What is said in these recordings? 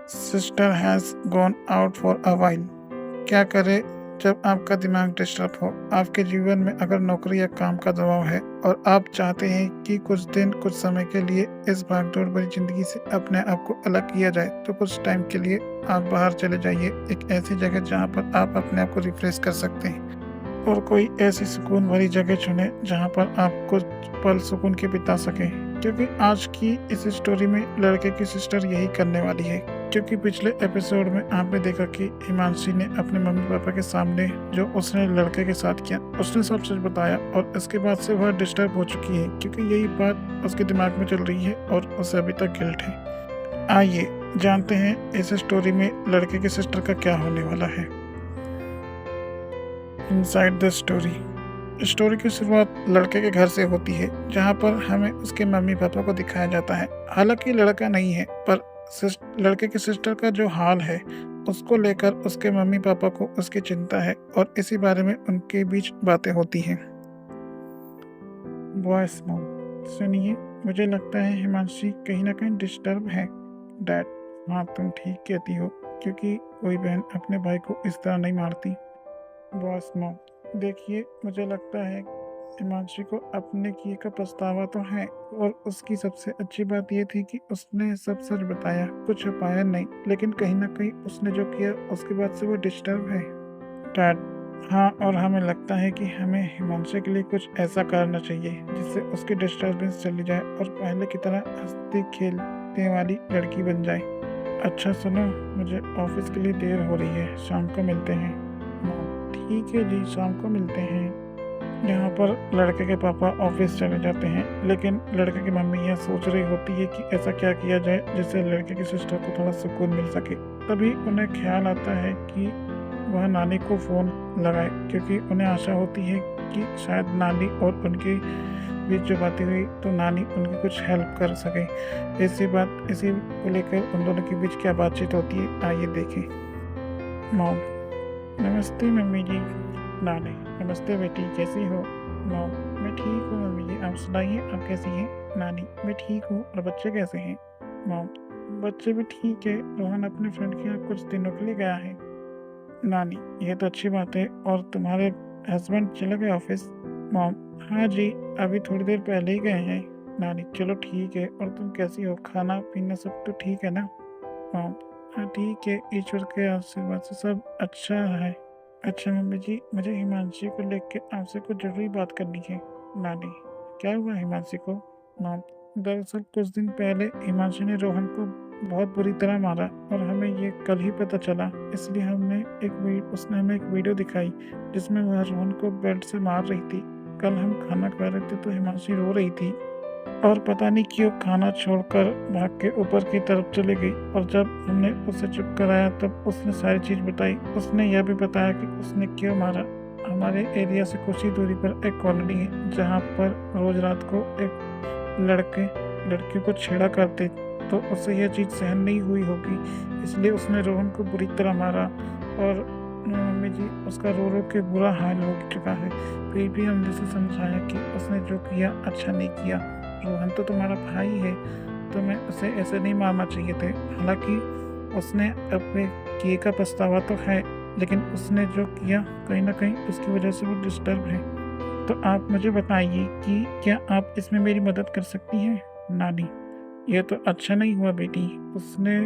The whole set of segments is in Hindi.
Sister has gone out for a while. क्या करें जब आपका दिमाग डिस्टर्ब हो? आपके जीवन में अगर नौकरी या काम का दबाव है और आप चाहते हैं कि कुछ दिन, कुछ समय के लिए इस भागदौड़ भरी ज़िंदगी से अपने आप को अलग किया जाए, तो कुछ टाइम के लिए आप बाहर चले जाइए, एक ऐसी जगह जहाँ पर आप अपने आप को रिफ्रेश कर सकते हैं। और कोई ऐसी सुकून भरी जगह चुनें जहाँ पर आप कुछ पल सुकून के बिता सकें, क्योंकि आज की इस स्टोरी में लड़के की सिस्टर यही करने वाली है। क्योंकि पिछले एपिसोड में आपने देखा कि हिमांशी ने अपने मम्मी पापा के सामने जो उसने लड़के के साथ किया, उसने सब सच बताया और इसके बाद से वह डिस्टर्ब हो चुकी है, क्योंकि यही बात उसके दिमाग में चल रही है और उसे अभी तक गिल्ट है। आइए जानते हैं इस स्टोरी में लड़के की सिस्टर का क्या होने वाला है। इनसाइड द स्टोरी की शुरुआत लड़के के घर से होती है, जहाँ पर हमें उसके मम्मी पापा को दिखाया जाता है। हालांकि लड़का नहीं है, पर लड़के की सिस्टर का जो हाल है उसको लेकर उसके मम्मी पापा को उसकी चिंता है और इसी बारे में उनके बीच बातें होती हैं। वॉइस मॉम, सुनिए, मुझे लगता है हिमांशी कहीं ना कहीं डिस्टर्ब है। डैड, हाँ तुम ठीक कहती हो, क्योंकि कोई बहन अपने भाई को इस तरह नहीं मारती। बॉस मॉम, देखिए, मुझे लगता है हिमांशी को अपने किए का पछतावा तो है, और उसकी सबसे अच्छी बात यह थी कि उसने सब सच बताया, कुछ छुपाया नहीं। लेकिन कहीं ना कहीं उसने जो किया उसके बाद से वो डिस्टर्ब है। डैड, हाँ, और हमें लगता है कि हमें हिमांशी के लिए कुछ ऐसा करना चाहिए जिससे उसकी डिस्टर्बेंस चली जाए और पहले की तरह हंसती खेलने वाली लड़की बन जाए। अच्छा सुनो, मुझे ऑफिस के लिए देर हो रही है, शाम को मिलते हैं। ठीक है जी, शाम को मिलते हैं। यहाँ पर लड़के के पापा ऑफिस चले जाते हैं, लेकिन लड़के की मम्मी यह सोच रही होती है कि ऐसा क्या किया जाए जिससे लड़के की सिस्टर को थोड़ा सुकून मिल सके। तभी उन्हें ख्याल आता है कि वह नानी को फ़ोन लगाए, क्योंकि उन्हें आशा होती है कि शायद नानी और उनके बीच जो बातें हुई तो नानी उनकी कुछ हेल्प कर सके। इसी को लेकर उन दोनों के बीच क्या बातचीत होती है, आइए देखें। मॉम, नमस्ते मम्मी जी। नानी, नमस्ते बेटी, कैसी हो? मॉम, मैं ठीक हूँ मम्मी जी, आप सुनाइए, आप कैसी हैं? नानी, मैं ठीक हूँ, और बच्चे कैसे हैं? मॉम, बच्चे भी ठीक है, रोहन अपने फ्रेंड के यहाँ कुछ दिनों के लिए गया है। नानी, यह तो अच्छी बात है, और तुम्हारे हस्बैंड चले गए ऑफिस? मॉम, हाँ जी, अभी थोड़ी देर पहले ही गए हैं। नानी, चलो ठीक है, और तुम कैसी हो? खाना पीना सब तो ठीक है ना? मॉम, हाँ ठीक है, ईश्वर के आशीर्वाद से सब अच्छा है। अच्छा मम्मी जी, मुझे हिमांशी को लेकर आपसे कुछ जरूरी बात करनी है। नानी, क्या हुआ हिमांशी को? मॉम, दरअसल कुछ दिन पहले हिमांशी ने रोहन को बहुत बुरी तरह मारा, और हमें ये कल ही पता चला, इसलिए उसने हमें एक वीडियो दिखाई जिसमें वह रोहन को बेल्ट से मार रही थी। कल हम खाना खा रहे थे तो हिमांशी रो रही थी, और पता नहीं क्यों खाना छोड़कर भाग के ऊपर की तरफ चली गई, और जब हमने उसे चुप कराया तब उसने सारी चीज़ बताई। उसने यह भी बताया कि उसने क्यों मारा। हमारे एरिया से कुछ ही दूरी पर एक कॉलोनी है, जहाँ पर रोज रात को एक लड़कियों को छेड़ा करते, तो उससे यह चीज़ सहन नहीं हुई होगी, इसलिए उसने रोहन को बुरी तरह मारा। और मम्मी जी, उसका रो रो के बुरा हाल हो चुका है। फिर भी हमने उसे समझाया कि उसने जो किया अच्छा नहीं किया। रोहन तो तुम्हारा भाई है, तुम्हें उसे ऐसे नहीं मारना चाहिए थे। हालांकि उसने अपने किए का पछतावा तो है, लेकिन उसने जो किया कहीं ना कहीं उसकी वजह से वो डिस्टर्ब है। तो आप मुझे बताइए कि क्या आप इसमें मेरी मदद कर सकती हैं? नानी, यह तो अच्छा नहीं हुआ बेटी, उसने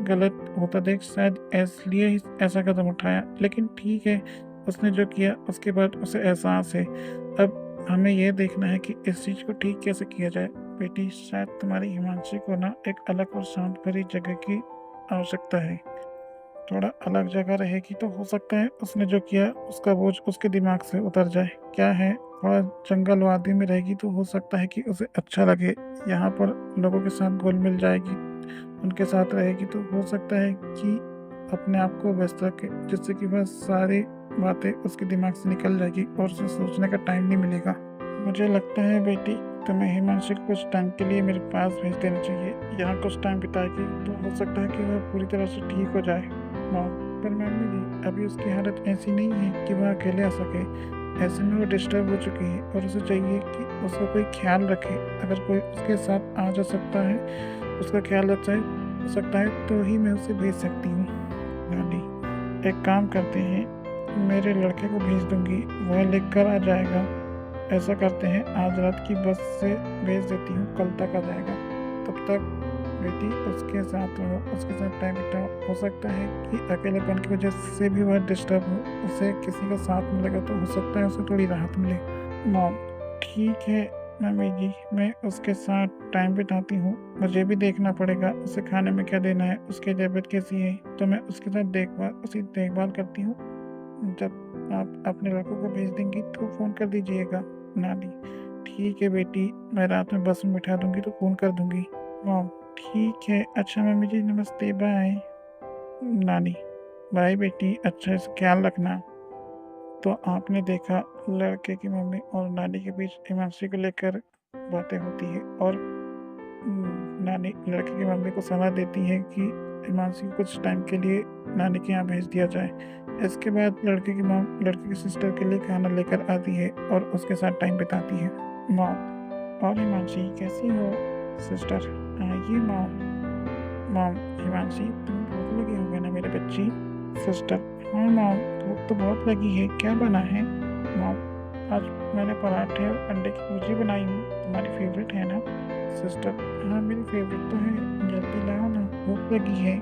गलत होता देख शायद इसलिए ही ऐसा कदम उठाया, लेकिन ठीक है, उसने जो किया उसके बाद उसे एहसास है। अब हमें यह देखना है कि इस चीज़ को ठीक कैसे किया जाए। बेटी, शायद तुम्हारी हिमांशी को ना एक अलग और शांत भरी जगह की आवश्यकता है। थोड़ा अलग जगह रहेगी तो हो सकता है उसने जो किया उसका बोझ उसके दिमाग से उतर जाए। क्या है, थोड़ा जंगल वादी में रहेगी तो हो सकता है कि उसे अच्छा लगे। यहाँ पर लोगों के साथ घुल मिल जाएगी, उनके साथ रहेगी तो हो सकता है कि अपने आप को व्यस्त रखे, जिससे कि वह सारी बातें उसके दिमाग से निकल जाएगी और उसे सोचने का टाइम नहीं मिलेगा। मुझे लगता है बेटी, तुम्हें हिमांशी को कुछ टाइम के लिए मेरे पास भेज देना चाहिए। यहाँ कुछ टाइम बिताएगी तो हो सकता है कि वह पूरी तरह से ठीक हो जाए। मॉम, पर मम्मी जी, अभी उसकी हालत ऐसी नहीं है कि वह अकेले आ सके। ऐसे में वो डिस्टर्ब हो चुकी है, और उसे चाहिए कि उसका कोई ख्याल रखे। अगर कोई उसके साथ आ जा सकता है, उसका ख्याल रख जाए, हो सकता है तो ही मैं उसे भेज सकती हूँ। नानी, एक काम करते हैं, मेरे लड़के को भेज दूंगी, वह लेकर आ जाएगा। ऐसा करते हैं, आज रात की बस से भेज देती हूँ, कल तक आ जाएगा। तब तक बेटी उसके साथ रहो, उसके साथ टाइम बिताओ। हो सकता है कि अकेलेपन की वजह से भी वह डिस्टर्ब हो, उसे किसी का साथ मिलेगा तो हो सकता है उसे थोड़ी राहत मिले। मॉम, ठीक है मम्मी जी, मैं उसके साथ टाइम बिताती हूँ। मुझे भी देखना पड़ेगा उसे खाने में क्या देना है, उसकी तबीयत कैसी है, तो मैं उसके साथ उसकी देखभाल करती हूँ। जब आप अपने लड़कों को भेज देंगी तो फ़ोन कर दीजिएगा। नानी, ठीक है बेटी, मैं रात में बस में बिठा दूंगी तो फ़ोन कर दूंगी। मॉम, ठीक है, अच्छा मम्मी जी, नमस्ते, बाय। नानी, बाय बेटी, अच्छा इस ख्याल रखना। तो आपने देखा, लड़के की मम्मी और नानी के बीच हिमांशी को लेकर बातें होती है और नानी लड़के की मम्मी को सलाह देती है कि हिमांशी को कुछ टाइम के लिए नानी के यहाँ भेज दिया जाए। इसके बाद लड़के की मॉम लड़के की सिस्टर के लिए खाना लेकर आती है और उसके साथ टाइम बिताती है। मॉम, और हिमांशी कैसी हो? सिस्टर, आइए मॉम। मॉम, हिमांशी तुम्हें भूख लगी होगी ना मेरे बच्ची? सिस्टर, हाँ मॉम, भूख तो बहुत लगी है, क्या बना है? मॉम, आज मैंने पराठे और अंडे की भुर्जी बनाई हूँ, तुम्हारी फेवरेट है ना? सिस्टर, हाँ मेरी फेवरेट तो है, जल्दी लाओ ना, भूख लगी है।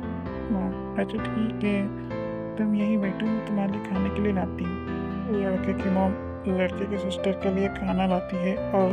मॉम, अच्छा ठीक है, तुम यहीं बैठो, मैं तुम्हारे लिए खाने के लिए लाती हूँ। लड़के की मॉम लड़के की सिस्टर के लिए खाना लाती है और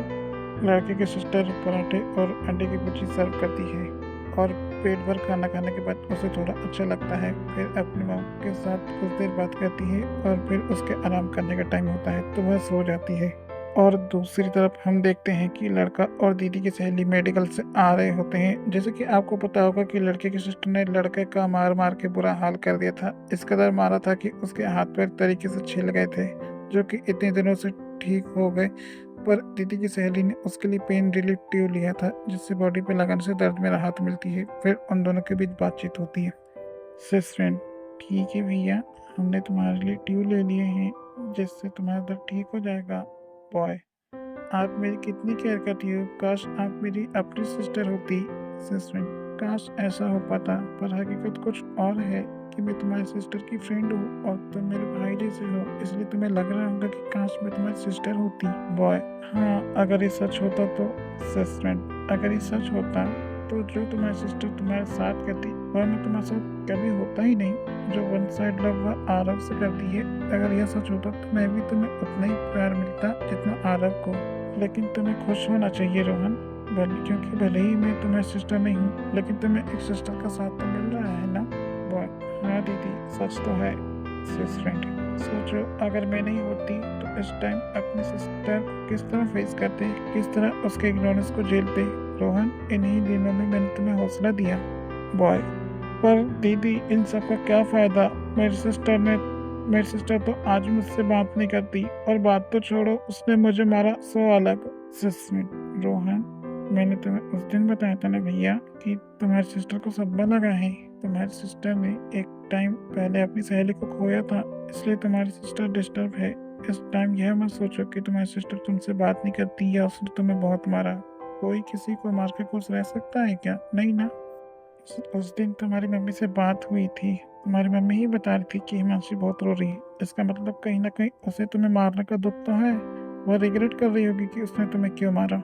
लड़के की सिस्टर पराठे और अंडे की भुर्जी सर्व करती है और पेट भर खाना खाने के बाद उसे थोड़ा अच्छा लगता है। फिर अपनी माँ के साथ कुछ देर बात करती है और फिर उसके आराम करने का टाइम होता है तो वह सो जाती है। और दूसरी तरफ हम देखते हैं कि लड़का और दीदी की सहेली मेडिकल से आ रहे होते हैं। जैसे कि आपको पता होगा कि लड़के की सिस्टर ने लड़के का मार मार के बुरा हाल कर दिया था। इस कदर मारा था कि उसके हाथ पैर तरीके से छिल गए थे, जो कि इतने दिनों से ठीक हो गए। पर दीदी की सहेली ने उसके लिए पेन रिलीफ ट्यूब लिया था, जिससे बॉडी पे लगाने से दर्द में राहत मिलती है। फिर उन दोनों के बीच बातचीत होती है। सिस फ्रेंड, ठीक है भैया, हमने तुम्हारे लिए ट्यूब ले लिए हैं, जिससे तुम्हारा दर्द ठीक हो जाएगा। बॉय, आप मेरी कितनी केयर करती हो, काश आप मेरी अपनी सिस्टर होती। सिस फ्रेंड, काश ऐसा हो पाता, पर हकीकत कुछ और है कि मैं तुम्हारी सिस्टर की फ्रेंड हूँ और तुम मेरे भाई जैसे हो, इसलिए तुम्हें लग रहा होगा कि काश मैं तुम्हारी सिस्टर होती। बॉय, हाँ अगर ये सच होता तो। सिस फ्रेंड, अगर ये सच होता तो जो तुम्हारी सिस्टर तुम्हारे साथ करती वह मैं तुम्हारे साथ कभी होता ही नहीं। जो वन साइड लव वह आरव से करती है, अगर यह सच होता तो मैं भी तुम्हें उतना ही प्यार मिलता जितना आरव को। लेकिन तुम्हें खुश होना चाहिए रोहन, क्योंकि भले ही मैं तुम्हारी सिस्टर नहीं हूँ, लेकिन तुम्हें एक सिस्टर का साथ तो मिल रहा है ना। बॉय, हाँ दीदी सच तो है। सिस फ्रेंड, सोचो अगर मैं नहीं होती तो इस टाइम अपनी सिस्टर को किस तरह फेस करते, किस तरह उसके इग्नोरेंस को झेलते। रोहन, इन्हीं दिनों में मैंने तुम्हें हौसला दिया। बॉय, पर दीदी इन सब का क्या फ़ायदा, मेरी सिस्टर तो आज मुझसे बात नहीं करती, और बात तो छोड़ो उसने मुझे मारा सो अलग। रोहन, मैंने तुम्हें उस दिन बताया था ना भैया कि तुम्हारी सिस्टर को सदमा लगा है। तुम्हारी सिस्टर ने एक टाइम पहले अपनी सहेली को खोया था, इसलिए तुम्हारी सिस्टर डिस्टर्ब है। इस टाइम यह मत सोचो कि तुम्हारी सिस्टर तुमसे बात नहीं करती या उसने तुम्हें बहुत मारा। कोई किसी को मार के खुश रह सकता है क्या? नहीं ना। उस दिन तुम्हारी मम्मी से बात हुई थी, तुम्हारी मम्मी ही बता रही थी कि हिमांशी बहुत रो रही है। इसका मतलब कहीं ना कहीं उसे तुम्हें मारने का दुख तो है। वह रिग्रेट कर रही होगी कि उसने तुम्हें क्यों मारा।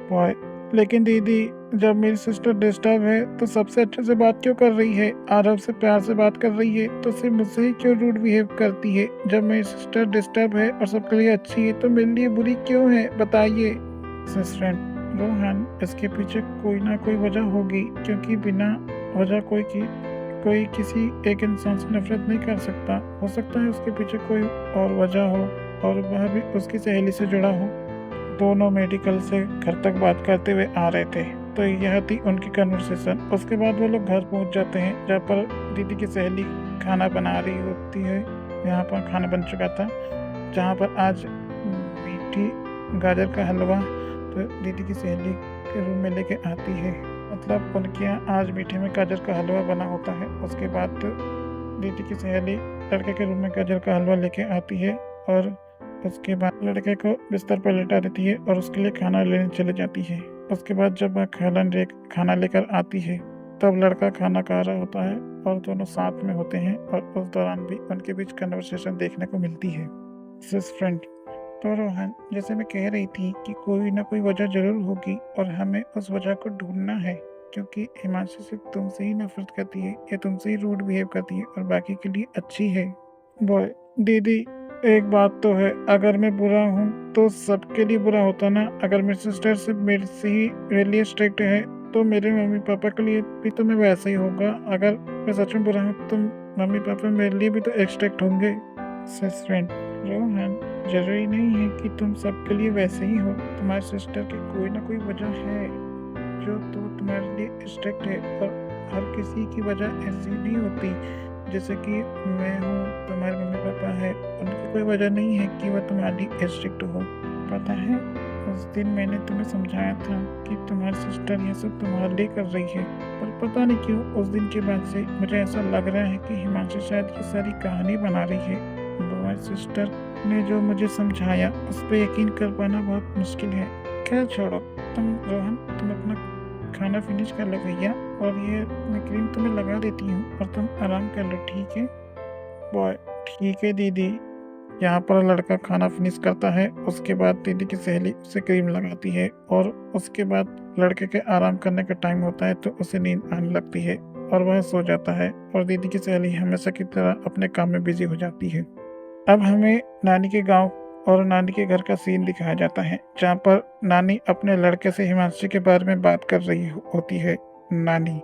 बॉय, लेकिन दीदी जब मेरी सिस्टर डिस्टर्ब है तो सबसे अच्छे से बात क्यों कर रही है, आरव से प्यार से बात कर रही है, तो सिर्फ मुझसे ही क्यों रूड बिहेव करती है। जब मेरी सिस्टर डिस्टर्ब है और सबके लिए अच्छी है तो मेरे लिए बुरी क्यों है, बताइए। फ्रेंड, रोहन, इसके पीछे कोई ना कोई वजह होगी, क्योंकि बिना वजह कोई किसी एक इंसान से नफरत नहीं कर सकता। हो सकता है उसके पीछे कोई और वजह हो और वह भी उसकी सहेली से जुड़ा हो। दोनों मेडिकल से घर तक बात करते हुए आ रहे थे, तो यह थी उनकी कन्वर्सेशन। उसके बाद वो लोग घर पहुंच जाते हैं, जहाँ पर दीदी की सहेली खाना बना रही होती है। यहाँ पर खाना बन चुका था, जहाँ पर आज मीठी गाजर का हलवा तो दीदी की सहेली के रूम में लेके आती है। मतलब उनके यहाँ आज मीठे में गाजर का हलवा बना होता है। उसके बाद दीदी की सहेली लड़के के रूम में गाजर का हलवा लेके आती है और उसके बाद लड़के को बिस्तर पर लेटा देती है और उसके लिए खाना लेने चले जाती है। उसके बाद जब वह खाना लेकर आती है तब लड़का खाना खा रहा होता है और दोनों साथ में होते हैं और उस दौरान भी उनके बीच कन्वर्सेशन देखने को मिलती है। फ्रेंड, तो रोहन, जैसे मैं कह रही थी कि कोई ना कोई वजह जरूर होगी और हमें उस वजह को ढूंढना है, क्योंकि हिमांशी सिर्फ तुमसे ही नफरत करती है या तुमसे ही रूड बिहेव करती है और बाकी के लिए अच्छी है। बॉय, दीदी, एक बात तो है, अगर मैं बुरा हूँ तो सबके लिए बुरा होता ना। अगर मेरी सिस्टर से मेरे से ही मेरे लिए स्ट्रिक्ट है तो मेरे मम्मी पापा के लिए भी तो मैं वैसा ही होगा। अगर मैं सच में बुरा हूँ तो मम्मी पापा मेरे लिए भी तो स्ट्रिक्ट होंगे। फ्रेंड, रोहन, जरूरी नहीं है कि तुम सबके लिए वैसे ही हो। तुम्हारी सिस्टर की कोई ना कोई वजह है जो तो तुम्हारे लिए स्ट्रिक्ट है, और हर किसी की वजह ऐसी नहीं होती। जैसे कि मैं हूँ, तुम्हारे मम्मी पापा है, उनकी कोई वजह नहीं है कि वह तुम्हारे लिए स्ट्रिक्ट हो। पता है, उस दिन मैंने तुम्हें समझाया था कि तुम्हारी सिस्टर ये सब तुम्हारे लिए कर रही है, पर पता नहीं क्यों उस दिन के बाद से मुझे ऐसा लग रहा है कि हिमांशु शायद ये सारी कहानी बना रही है। तुम्हारी सिस्टर ने जो मुझे समझाया उस पर यकीन कर पाना बहुत मुश्किल है। खैर छोड़ो, रोहन, तुम अपना खाना फिनिश कर लो भैया, और ये मैं क्रीम तुम्हें लगा देती हूँ और तुम आराम कर लो, ठीक है? बॉय, ठीक है दीदी। यहाँ पर लड़का खाना फिनिश करता है, उसके बाद दीदी की सहेली उसे क्रीम लगाती है और उसके बाद लड़के के आराम करने का टाइम होता है तो उसे नींद आने लगती है और वह सो जाता है और दीदी की सहेली हमेशा की तरह अपने काम में बिजी हो जाती है। अब हमें नानी के गांव और नानी के घर का सीन दिखाया जाता है, जहाँ पर नानी अपने लड़के से हिमांशु के बारे में बात कर रही होती है। नानी,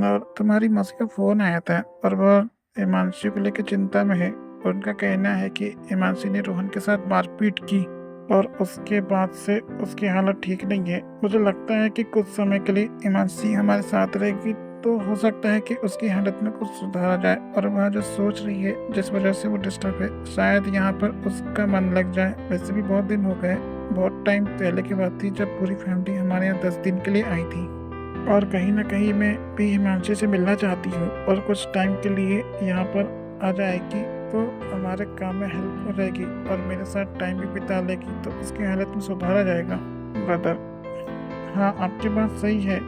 और तुम्हारी मौसी का फोन आया था और वह हिमांशु को लेकर चिंता में है। उनका कहना है कि हिमांशु ने रोहन के साथ मारपीट की और उसके बाद से उसकी हालत ठीक नहीं है। मुझे लगता है कि कुछ समय के लिए हिमांशु हमारे साथ रहेगी तो हो सकता है कि उसकी हालत में कुछ सुधार जाए, और वह जो सोच रही है जिस वजह से वो डिस्टर्ब है, शायद यहाँ पर उसका मन लग जाए। वैसे भी बहुत दिन हो गए, बहुत टाइम पहले की बात थी जब पूरी फैमिली हमारे यहाँ 10 दिन के लिए आई थी, और कहीं ना कहीं मैं भी हिमांशु से मिलना चाहती हूँ और कुछ टाइम के लिए यहाँ पर आ जाएगी तो हमारे काम में हेल्प हो जाएगी और मेरे साथ टाइम भी बिता लेगी तो उसकी हालत में सुधार आ जाएगा। ब्रदर, हाँ, आपकी बात सही है।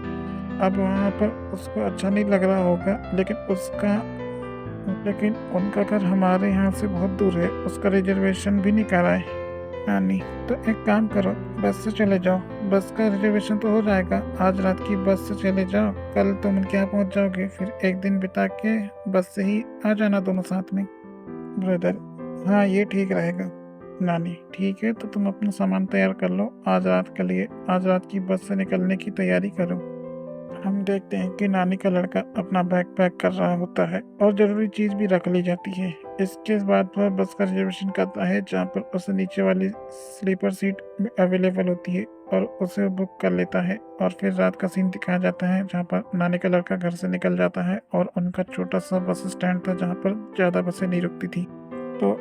अब वहाँ पर उसको अच्छा नहीं लग रहा होगा, लेकिन उनका घर हमारे यहाँ से बहुत दूर है, उसका रिजर्वेशन भी नहीं करा है। नानी, तो एक काम करो, बस से चले जाओ। बस का रिजर्वेशन तो हो जाएगा, आज रात की बस से चले जाओ, कल तुम उनके यहाँ पहुँच जाओगे, फिर एक दिन बिता के बस से ही आ जाना दोनों साथ में। ब्रदर, हाँ, ये ठीक रहेगा। नानी, ठीक है, तो तुम अपना सामान तैयार कर लो आज रात के लिए। आज रात की बस से निकलने की तैयारी करो। हम देखते हैं कि नानी का लड़का अपना बैग पैक कर रहा होता है और जरूरी चीज भी रख ली जाती है। इसके बाद वह बस का रिजर्वेशन करता है, जहाँ पर उसे नीचे वाली स्लीपर सीट अवेलेबल होती है और उसे बुक कर लेता है। और फिर रात का सीन दिखाया जाता है, जहाँ पर नानी का लड़का घर से निकल जाता है और उनका छोटा सा बस स्टैंड था जहाँ पर ज़्यादा बसें नहीं रुकती थी। तो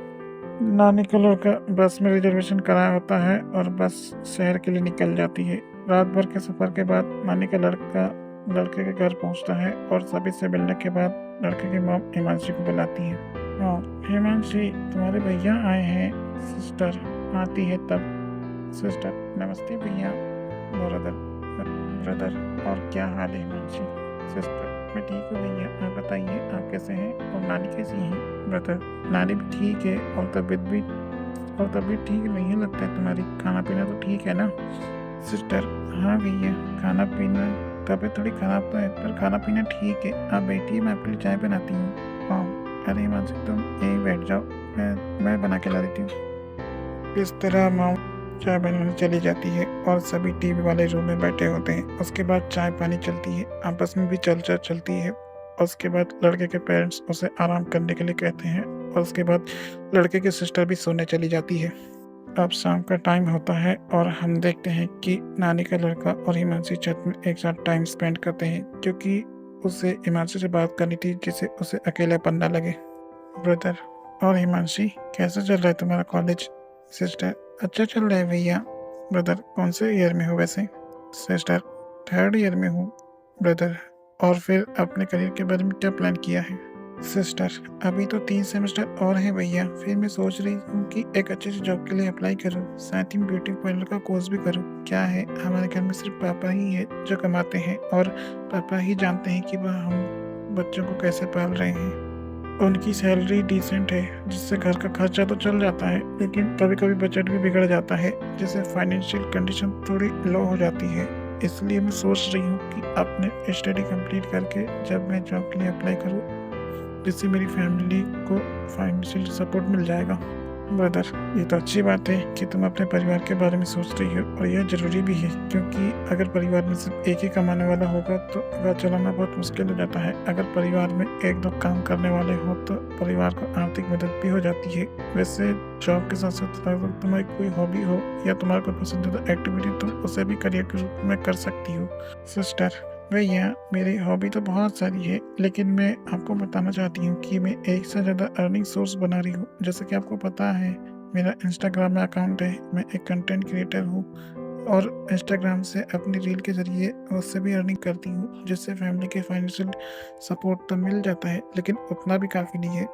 नानी का लड़का बस में रिजर्वेशन कराया होता है और बस शहर के लिए निकल जाती है। रात भर के सफर के बाद नानी का लड़का लड़के के घर पहुंचता है और सभी से मिलने के बाद लड़के की मॉम हिमांशी को बुलाती है। हाँ, हिमांशी, तुम्हारे भैया आए हैं। सिस्टर आती है तब। सिस्टर, नमस्ते भैया। ब्रदर, और क्या हाल है हिमांशी? सिस्टर, मैं ठीक हूँ भैया, आप बताइए आप कैसे हैं और नानी कैसी हैं? ब्रदर, नानी भी ठीक है और तबीयत ठीक नहीं है लगता है तुम्हारी। खाना पीना तो ठीक है ना? सिस्टर, हाँ भैया, खाना पीना, तबीयत थोड़ी खराब तो है पर खाना पीना ठीक है। आप बैठिए, मैं आपके लिए चाय बनाती हूँ। हाँ, अरे हिमांशु, तुम यहीं बैठ जाओ, मैं बना के ला देती हूँ। इस तरह माँ चाय बनाने चली जाती है और सभी टीवी वाले रूम में बैठे होते हैं। उसके बाद चाय पानी चलती है, आपस में भी चर्चा चलती है। उसके बाद लड़के के पेरेंट्स उसे आराम करने के लिए कहते हैं और उसके बाद लड़के की सिस्टर भी सोने चली जाती है। अब शाम का टाइम होता है और हम देखते हैं कि नानी का लड़का और हिमांशी छत में एक साथ टाइम स्पेंड करते हैं, क्योंकि उसे हिमांशी से बात करनी थी जिससे उसे अकेलापन न लगे। ब्रदर और हिमांशी, कैसा चल रहा है तुम्हारा कॉलेज? सिस्टर, अच्छा चल रहा है भैया। ब्रदर, कौन से ईयर में हो वैसे? सिस्टर, 3rd ईयर में हूँ। ब्रदर, और फिर अपने करियर के बारे में क्या प्लान किया है? सिस्टर, अभी तो 3 सेमेस्टर और है भैया। फिर मैं सोच रही हूँ कि एक अच्छी सी जॉब के लिए अप्लाई करूँ, साथ ही ब्यूटी पार्लर का कोर्स भी करूँ। क्या है, हमारे घर में सिर्फ पापा ही है जो कमाते हैं और पापा ही जानते हैं कि वह हम बच्चों को कैसे पाल रहे हैं। उनकी सैलरी डिसेंट है जिससे घर का खर्चा तो चल जाता है, लेकिन कभी कभी बजट भी बिगड़ जाता है, जिससे फाइनेंशियल कंडीशन थोड़ी लो हो जाती है। इसलिए मैं सोच रही हूँ कि अपने स्टडी कंप्लीट करके जब मैं जॉब के लिए अप्लाई करूँ, जिससे मेरी फैमिली को फाइनेंशियल सपोर्ट मिल जाएगा। ब्रदर, ये तो अच्छी बात है कि तुम अपने परिवार के बारे में सोच रही हो, और यह जरूरी भी है, क्योंकि अगर परिवार में सिर्फ एक ही कमाने वाला होगा तो घर चलाना बहुत मुश्किल हो जाता है। अगर परिवार में एक दो काम करने वाले हो तो परिवार को आर्थिक मदद भी हो जाती है। वैसे जॉब के साथ साथ अगर तुम्हारी कोई हॉबी हो या तुम्हारा कोई पसंदीदा एक्टिविटी, तुम उसे भी करियर के रूप में कर सकती हो। सिस्टर, भैया मेरी हॉबी तो बहुत सारी है, लेकिन मैं आपको बताना चाहती हूँ कि मैं एक से ज़्यादा अर्निंग सोर्स बना रही हूँ। जैसे कि आपको पता है, मेरा इंस्टाग्राम में अकाउंट है, मैं एक कंटेंट क्रिएटर हूँ और इंस्टाग्राम से अपनी रील के ज़रिए उससे भी अर्निंग करती हूँ, जिससे फैमिली के फाइनेंशियल सपोर्ट तो मिल जाता है, लेकिन उतना भी काफ़ी नहीं है।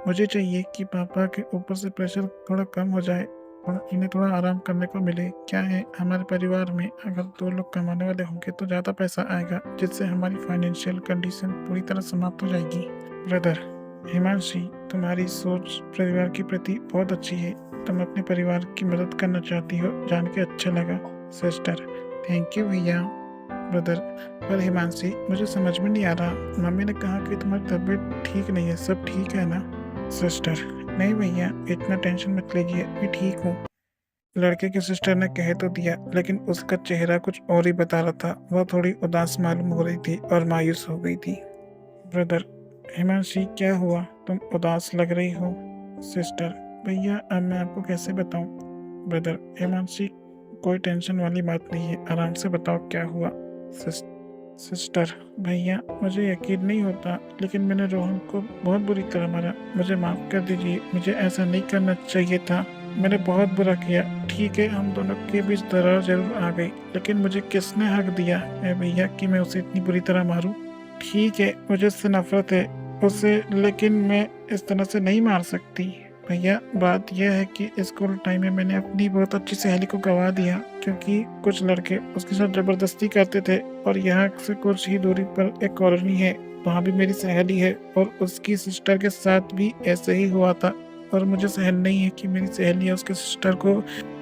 मुझे चाहिए कि पापा के ऊपर से प्रेशर थोड़ा कम हो जाए और इन्हें थोड़ा आराम करने को मिले। क्या है, हमारे परिवार में अगर 2 लोग कमाने वाले होंगे तो ज़्यादा पैसा आएगा, जिससे हमारी फाइनेंशियल कंडीशन पूरी तरह समाप्त हो जाएगी। ब्रदर, हिमांशी, तुम्हारी सोच परिवार के प्रति बहुत अच्छी है। तुम अपने परिवार की मदद करना चाहती हो, जान के अच्छा लगा। सिस्टर, थैंक यू भैया। ब्रदर, पर हिमांशी, मुझे समझ में नहीं आ रहा, मम्मी ने कहा कि तुम्हारी तबीयत ठीक नहीं है, सब ठीक है ना? सिस्टर, नहीं भैया, इतना टेंशन मत लीजिए, मैं ठीक हूँ। लड़के की सिस्टर ने कह तो दिया, लेकिन उसका चेहरा कुछ और ही बता रहा था। वह थोड़ी उदास मालूम हो रही थी और मायूस हो गई थी। ब्रदर, हिमांशी क्या हुआ, तुम उदास लग रही हो? सिस्टर, भैया अब मैं आपको कैसे बताऊं? ब्रदर, हिमांशी, कोई टेंशन वाली बात नहीं है, आराम से बताओ क्या हुआ। सिस्टर, भैया मुझे यकीन नहीं होता, लेकिन मैंने रोहन को बहुत बुरी तरह मारा। मुझे माफ़ कर दीजिए, मुझे ऐसा नहीं करना चाहिए था। मैंने बहुत बुरा किया। ठीक है, हम दोनों के बीच दरार जरूर आ गई, लेकिन मुझे किसने हक दिया है भैया कि मैं उसे इतनी बुरी तरह मारूं? ठीक है, मुझे उससे नफरत है उसे, लेकिन मैं इस तरह से नहीं मार सकती। भैया बात यह है कि स्कूल टाइम में मैंने अपनी बहुत अच्छी सहेली को गवा दिया, क्योंकि कुछ लड़के उसके साथ जबरदस्ती करते थे। और यहाँ से कुछ ही दूरी पर एक कॉलोनी है, वहाँ भी मेरी सहेली है, और उसकी सिस्टर के साथ भी ऐसे ही हुआ था। और मुझे सहन नहीं है कि मेरी सहेली या उसके सिस्टर को,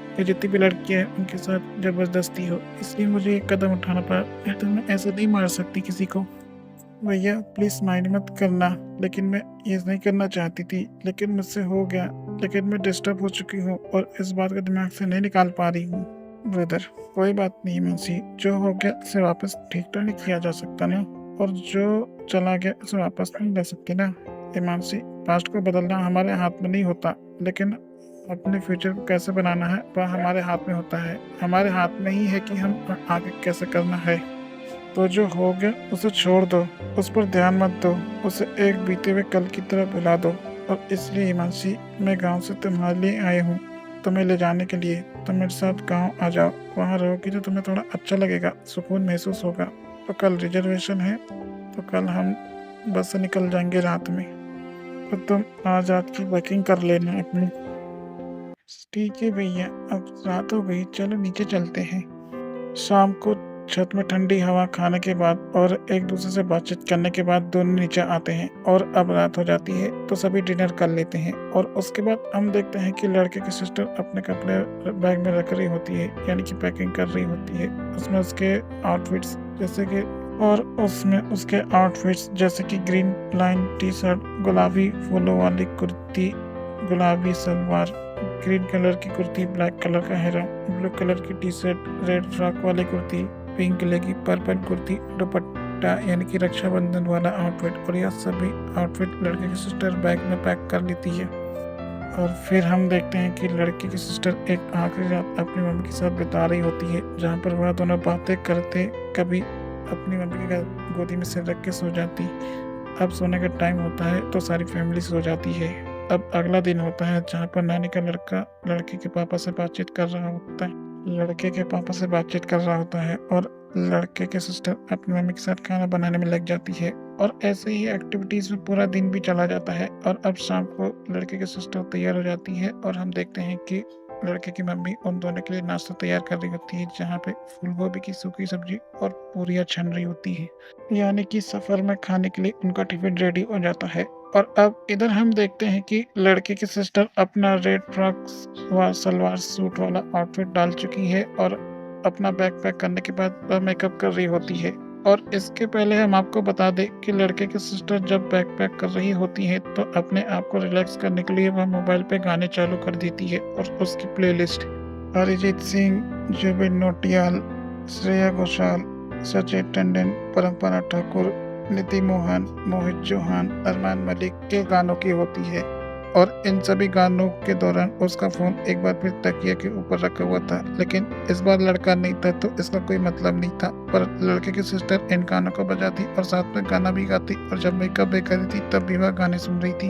या जितनी भी लड़कियाँ हैं उनके साथ जबरदस्ती हो, इसलिए मुझे एक कदम उठाना पड़ा। नहीं तो मैं ऐसे नहीं मार सकती किसी को। भैया प्लीज माइंड मत करना, लेकिन मैं ये नहीं करना चाहती थी, लेकिन मुझसे हो गया। लेकिन मैं डिस्टर्ब हो चुकी हूँ और इस बात को दिमाग से नहीं निकाल पा रही हूँ। ब्रदर, कोई बात नहीं मुंशी, जो हो गया उसे वापस ठीक तो नहीं किया जा सकता ना, और जो चला गया उसे वापस नहीं ले सकते ना। हिमांशी, पास्ट को बदलना हमारे हाथ में नहीं होता, लेकिन अपने फ्यूचर को कैसे बनाना है वह हमारे हाथ में होता है। हमारे हाथ में ही है कि हम आगे कैसे करना है। तो जो हो गया उसे छोड़ दो, उस पर ध्यान मत दो, उसे एक बीते हुए कल की तरह भुला दो। और इसलिए हिमांशी, मैं गांव से तुम्हारे लिए आया हूँ, तुम्हें ले जाने के लिए। तुम मेरे साथ गांव आ जाओ, वहाँ रहोगी तो तुम्हें थोड़ा अच्छा लगेगा, सुकून महसूस होगा। तो कल रिजर्वेशन है, तो कल हम बस से निकल जाएंगे रात में। तो तुम आज रात की पैकिंग कर लेना अपनी। ठीक है भैया, अब रात हो गई, चलो नीचे चलते हैं। शाम को छत में ठंडी हवा खाने के बाद और एक दूसरे से बातचीत करने के बाद दोनों नीचे आते हैं, और अब रात हो जाती है तो सभी डिनर कर लेते हैं। और उसके बाद हम देखते हैं कि लड़के की सिस्टर अपने कपड़े बैग में रख रही होती है, यानी कि पैकिंग कर रही होती है। उसमें उसके आउटफिट्स जैसे कि ग्रीन लाइन टी शर्ट, गुलाबी फूलों वाली कुर्ती, गुलाबी सलवार, ग्रीन कलर की कुर्ती, ब्लैक कलर का हेरा, ब्लू कलर की टी शर्ट, रेड फ्रॉक वाली कुर्ती, पिंक कलर की पर्पल कुर्ती, दुपट्टा यानी कि रक्षाबंधन वाला आउटफिट। और यह सभी आउटफिट लड़के की सिस्टर बैग में पैक कर लेती है। और फिर हम देखते हैं कि लड़के की सिस्टर एक आखिरी रात अपनी मम्मी के साथ बिता रही होती है, जहाँ पर वह दोनों बातें करते कभी अपनी मम्मी के गोदी में सिर रख के सो जाती। अब सोने का टाइम होता है तो सारी फैमिली सो जाती है। अब अगला दिन होता है, जहाँ पर नानी का लड़का लड़के के पापा से बातचीत कर रहा होता है और लड़के के सिस्टर अपनी मम्मी के साथ खाना बनाने में लग जाती है। और ऐसे ही एक्टिविटीज़ में पूरा दिन भी चला जाता है और अब शाम को लड़के की सिस्टर तैयार हो जाती है और हम देखते हैं कि लड़के की मम्मी उन दोनों के लिए नाश्ता तैयार कर रही होती है, जहाँ पे फूल गोभी की सूखी सब्जी और पूरियाँ छन रही होती है, यानी कि सफ़र में खाने के लिए उनका टिफिन रेडी हो जाता है। और अब इधर हम देखते हैं कि लड़के की सिस्टर अपना रेड फ्रॉक व सलवार सूट वाला आउटफिट डाल चुकी है और अपना बैग पैक करने के बाद वह मेकअप कर रही होती है। और इसके पहले हम आपको बता दें कि लड़के की सिस्टर जब बैग पैक कर रही होती है तो अपने आप को रिलैक्स करने के लिए वह मोबाइल पे गाने चालू कर देती है और उसकी प्लेलिस्ट अरिजीत सिंह, जुबिन नौटियाल, श्रेया घोषाल, सचिन टंडन, परम्परा ठाकुर, नीति मोहन, मोहित चौहान, अरमान मलिक के गानों की होती है। और इन सभी गानों के दौरान उसका फ़ोन एक बार फिर तकिया के ऊपर रखा हुआ था, लेकिन इस बार लड़का नहीं था तो इसका कोई मतलब नहीं था। पर लड़के की सिस्टर इन गानों को बजाती और साथ में गाना भी गाती और जब मेकअप भी कर रही थी तब भी वह गाने सुन रही थी।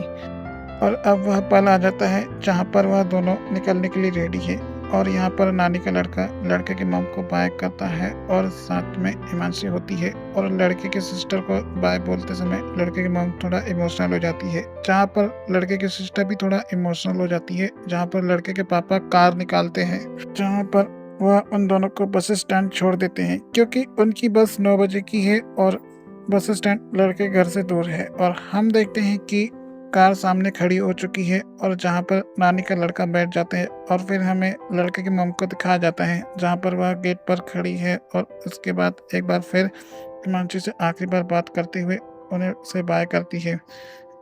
और अब वह पल आ जाता है जहाँ पर वह दोनों निकलने के लिए रेडी है और यहाँ पर नानी का लड़का लड़के की मॉम को बाय करता है और साथ में हिमांशी होती है और लड़के की सिस्टर को बाय बोलते समय लड़के की मॉम थोड़ा इमोशनल हो जाती है, जहाँ पर लड़के की सिस्टर भी थोड़ा इमोशनल हो जाती है, जहाँ पर लड़के के पापा कार निकालते हैं, जहाँ पर वह उन दोनों को बस स्टैंड छोड़ देते हैं क्योंकि उनकी बस 9 बजे की है और बस स्टैंड लड़के घर से दूर है। और हम देखते हैं कि कार सामने खड़ी हो चुकी है और जहाँ पर नानी का लड़का बैठ जाते हैं और फिर हमें लड़के की मॉम को दिखाया जाता है जहाँ पर वह गेट पर खड़ी है और उसके बाद एक बार फिर हिमांशी से आखिरी बार बात करते हुए उन्हें से बाय करती है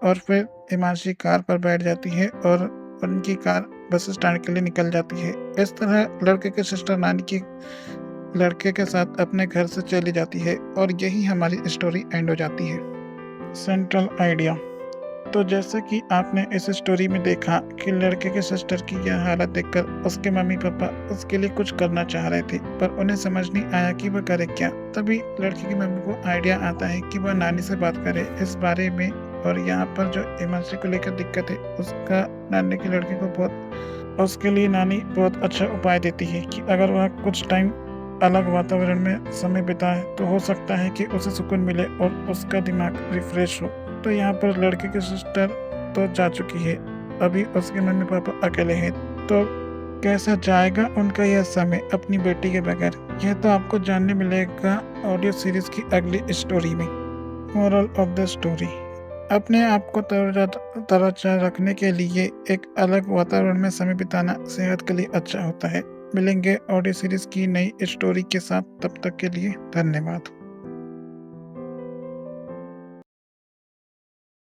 और फिर हिमांशी कार पर बैठ जाती है और उनकी कार बस स्टैंड के लिए निकल जाती है। इस तरह लड़के की सिस्टर नानी की लड़के के साथ अपने घर से चली जाती है और यही हमारी स्टोरी एंड हो जाती है। Central idea. तो जैसे कि आपने इस स्टोरी में देखा कि लड़के के सिस्टर की यह हालत देखकर उसके मम्मी पापा उसके लिए कुछ करना चाह रहे थे पर उन्हें समझ नहीं आया कि वह करे क्या। तभी लड़की की मम्मी को आइडिया आता है कि वह नानी से बात करे इस बारे में। और यहाँ पर जो हिमांशी को लेकर दिक्कत है उसका नानी की लड़की को बहुत उसके लिए नानी बहुत अच्छा उपाय देती है कि अगर वह कुछ टाइम अलग वातावरण में समय बिताए तो हो सकता है कि उसे सुकून मिले और उसका दिमाग रिफ्रेश हो। तो यहाँ पर लड़के की सिस्टर तो जा चुकी है, अभी उसके मम्मी पापा अकेले हैं, तो कैसा जाएगा उनका यह समय अपनी बेटी के बगैर, यह तो आपको जानने मिलेगा ऑडियो सीरीज की अगली स्टोरी में। मोरल ऑफ द स्टोरी, अपने आप को तरोताजा रखने के लिए एक अलग वातावरण में समय बिताना सेहत के लिए अच्छा होता है। मिलेंगे ऑडियो सीरीज की नई स्टोरी के साथ, तब तक के लिए धन्यवाद।